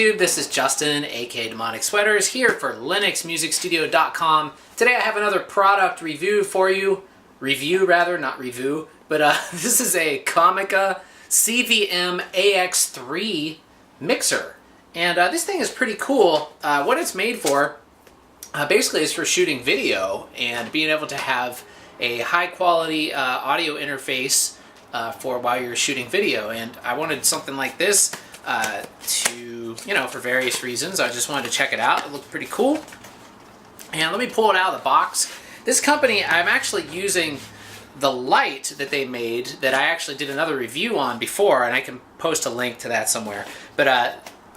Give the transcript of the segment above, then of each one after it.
YouTube, this is Justin, aka Demonic Sweaters, here for LinuxMusicStudio.com. Today I have another product review for you. Not review. But this is a Comica CVM-AX3 mixer. And this thing is pretty cool. What it's made for, basically is for shooting video and being able to have a high quality audio interface for while you're shooting video. And I wanted something like this for various reasons. I just wanted to check it out. It looked pretty cool. And let me pull it out of the box. This company, I'm actually using the light that they made that I actually did another review on before, and I can post a link to that somewhere. But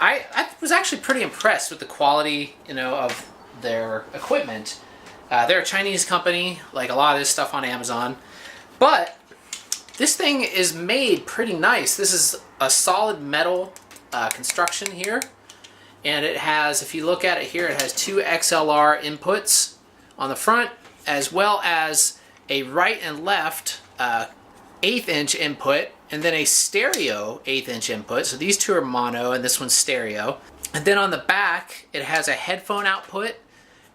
I was actually pretty impressed with the quality, of their equipment. They're a Chinese company, like a lot of this stuff on Amazon. But this thing is made pretty nice. This is a solid metal construction here. And it has, if you look at it here, it has two XLR inputs on the front, as well as a right and left 1/8 inch input, and then a stereo 1/8 inch input. So these two are mono, and this one's stereo. And then on the back, it has a headphone output,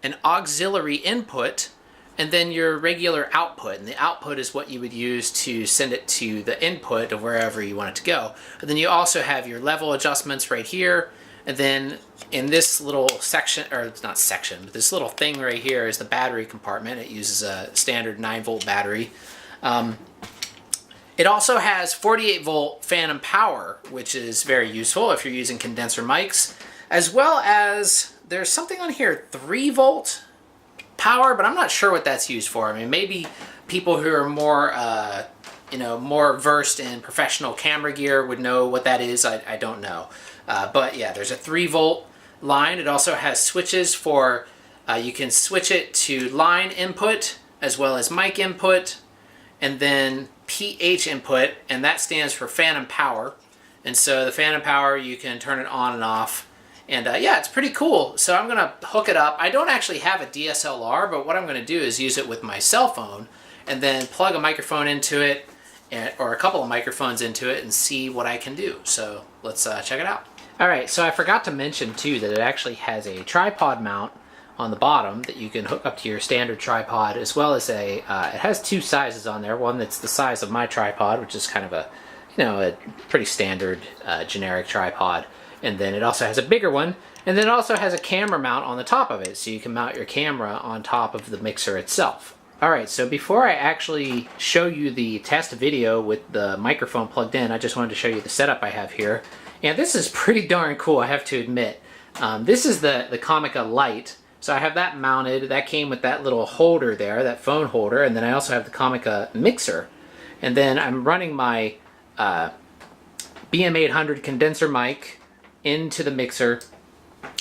an auxiliary input, and then your regular output. And the output is what you would use to send it to the input of wherever you want it to go. And then you also have your level adjustments right here. And then in this little section, or it's not section, but this little thing right here is the battery compartment. It uses a standard 9-volt battery. It also has 48-volt phantom power, which is very useful if you're using condenser mics, as well as there's something on here, 3-volt power, but I'm not sure what that's used for. I mean, maybe people who are more, more versed in professional camera gear would know what that is. I don't know. But yeah, there's a 3-volt line. It also has switches for, you can switch it to line input as well as mic input, and then PH input, and that stands for phantom power. And so the phantom power, you can turn it on and off. And yeah, it's pretty cool. So I'm going to hook it up. I don't actually have a DSLR, but what I'm going to do is use it with my cell phone and then plug a microphone into it, or a couple of microphones into it, and see what I can do. So let's check it out. All right, so I forgot to mention too that it actually has a tripod mount on the bottom that you can hook up to your standard tripod, as well as it has two sizes on there. One that's the size of my tripod, which is kind of a, a pretty standard generic tripod. And then it also has a bigger one, and then it also has a camera mount on the top of it, so you can mount your camera on top of the mixer itself. All right, so before I actually show you the test video with the microphone plugged in, I just wanted to show you the setup I have here. And this is pretty darn cool, I have to admit. This is the Comica Lite. So I have that mounted. That came with that little holder there, that phone holder, and then I also have the Comica mixer. And then I'm running my BM800 condenser mic into the mixer,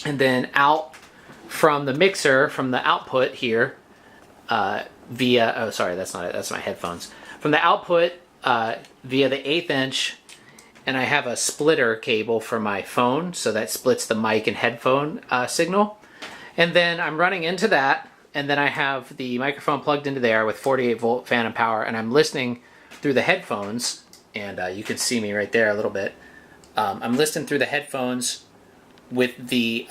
and then out from the mixer, from the output here, via, oh sorry, that's not it, that's my headphones. From the output via the 1/8 inch, and I have a splitter cable for my phone, so that splits the mic and headphone signal. And then I'm running into that, and then I have the microphone plugged into there with 48-volt phantom power, and I'm listening through the headphones, and you can see me right there a little bit. I'm listening through the headphones with the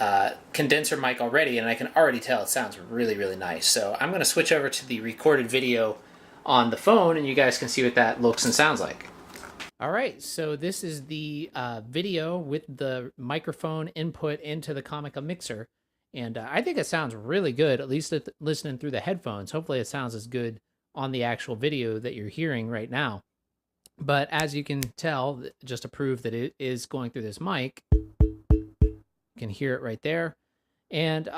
condenser mic already, and I can already tell it sounds really, really nice. So I'm going to switch over to the recorded video on the phone, and you guys can see what that looks and sounds like. All right, so this is the video with the microphone input into the Comica mixer. And I think it sounds really good, at least listening through the headphones. Hopefully it sounds as good on the actual video that you're hearing right now. But as you can tell, just to prove that it is going through this mic, you can hear it right there. And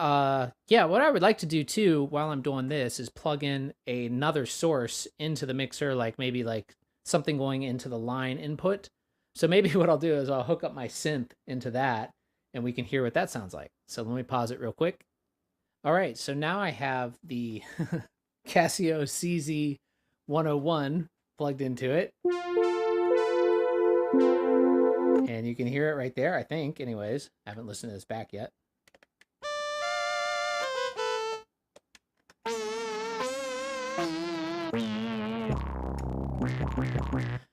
yeah, what I would like to do too while I'm doing this is plug in another source into the mixer, like maybe like something going into the line input. So maybe what I'll do is I'll hook up my synth into that, and we can hear what that sounds like. So let me pause it real quick. All right, so now I have the Casio CZ101 plugged into it. And you can hear it right there, I think, anyways. I haven't listened to this back yet.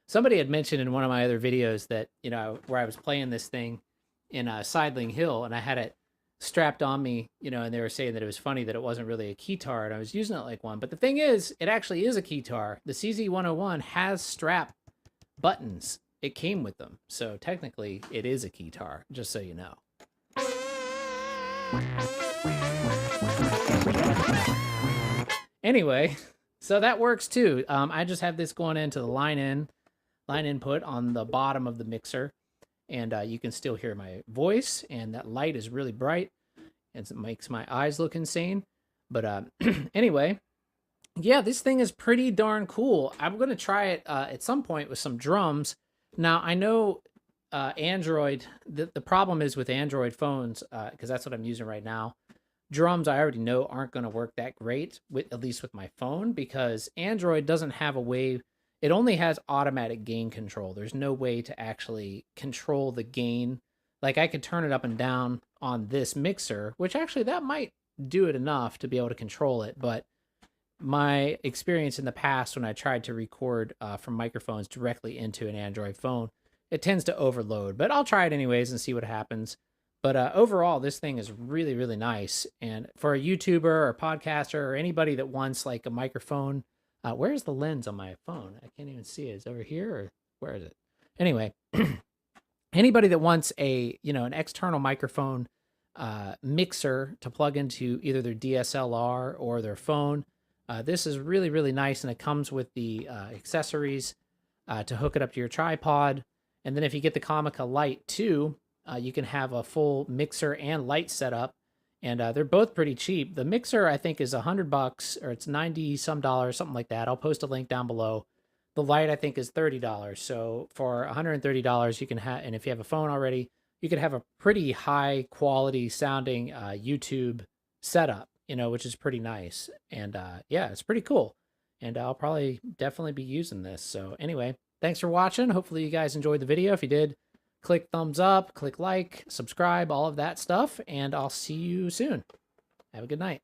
Somebody had mentioned in one of my other videos that, where I was playing this thing, in Sidling Hill, and I had it strapped on me, you know, and they were saying that it was funny that it wasn't really a keytar, and I was using it like one. But the thing is, it actually is a keytar. The CZ101 has strap buttons. It came with them. So technically, it is a keytar, just so you know. Anyway, so that works too. I just have this going into the line input on the bottom of the mixer. And you can still hear my voice, and that light is really bright, and it makes my eyes look insane. But anyway, yeah, this thing is pretty darn cool. I'm going to try it at some point with some drums. Now, I know Android, the problem is with Android phones, because that's what I'm using right now. Drums, I already know, aren't going to work that great, at least with my phone, because Android doesn't have a way. It only has automatic gain control. There's no way to actually control the gain. Like, I could turn it up and down on this mixer, which actually that might do it enough to be able to control it. But my experience in the past when I tried to record from microphones directly into an Android phone, it tends to overload. But I'll try it anyways and see what happens. But overall, this thing is really, really nice. And for a YouTuber or a podcaster or anybody that wants like a microphone, where's the lens on my phone? I can't even see it. Is it over here, or where is it? Anyway, anybody that wants a, you know, an external microphone mixer to plug into either their DSLR or their phone, this is really, really nice, and it comes with the accessories to hook it up to your tripod. And then if you get the Comica light too, you can have a full mixer and light setup. And they're both pretty cheap. The mixer, I think, is $100, or it's 90 some dollars, something like that. I'll post a link down below. The light, I think, is $30. So for $130, you can have, and if you have a phone already, you could have a pretty high quality sounding YouTube setup, you know, which is pretty nice. And yeah, it's pretty cool. And I'll probably definitely be using this. So anyway, thanks for watching. Hopefully you guys enjoyed the video. If you did, click thumbs up, click like, subscribe, all of that stuff, and I'll see you soon. Have a good night.